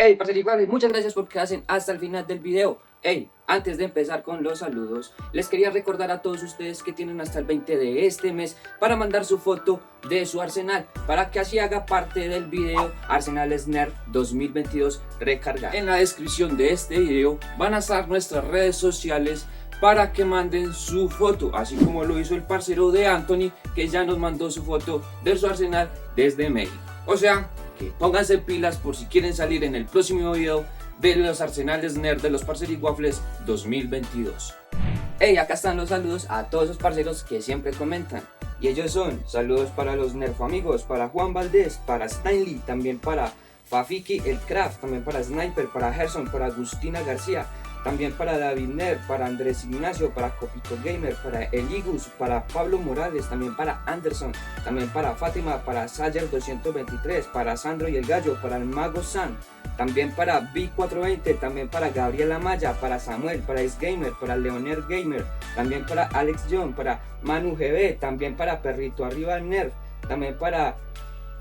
Hey, parceriguales, muchas gracias por quedarse hasta el final del video. Hey, antes de empezar con los saludos, les quería recordar a todos ustedes que tienen hasta el 20 de este mes para mandar su foto de su arsenal, para que así haga parte del video Arsenales Nerf 2022 recargar. En la descripción de este video van a estar nuestras redes sociales para que manden su foto, así como lo hizo el parcero de Anthony, que ya nos mandó su foto de su arsenal desde México. O sea, que pónganse pilas por si quieren salir en el próximo video de los arsenales Nerf de los parceriguafles 2022. Hey, acá están los saludos a todos los parceros que siempre comentan. Y ellos son saludos para los Nerf amigos, para Juan Valdés, para Stanley, también para Fafiki el Craft, también para Sniper, para Gerson, para Agustina García, también para David Nerf, para Andrés Ignacio, para Copito Gamer, para Eligus, para Pablo Morales, también para Anderson, también para Fátima, para Sayer 223, para Sandro y el Gallo, para el Mago San, también para B420, también para Gabriela Maya, para Samuel, para Ace Gamer, para Leoner Gamer, también para Alex John, para Manu GB, también para Perrito Arriba Nerf, también para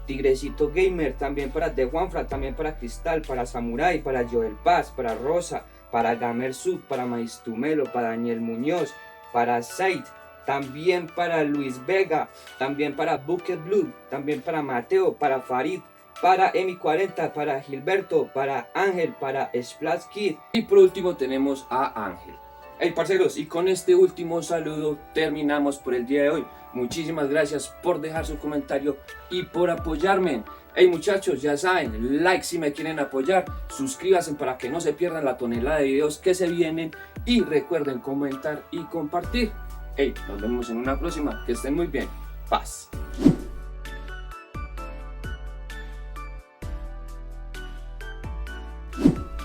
Tigrecito Gamer, también para The Juanfra, también para Cristal, para Samurai, para Joel Paz, para Rosa, para Gamer Sub, para Maistumelo, para Daniel Muñoz, para Said, también para Luis Vega, también para Bucket Blue, también para Mateo, para Farid, para Emi40, para Gilberto, para Ángel, para Splash Kid y por último tenemos a Ángel. Hey parceros, y con este último saludo terminamos por el día de hoy. Muchísimas gracias por dejar su comentario y por apoyarme. Hey muchachos, ya saben, like si me quieren apoyar, suscríbanse para que no se pierdan la tonelada de videos que se vienen y recuerden comentar y compartir. Hey, nos vemos en una próxima, que estén muy bien, paz.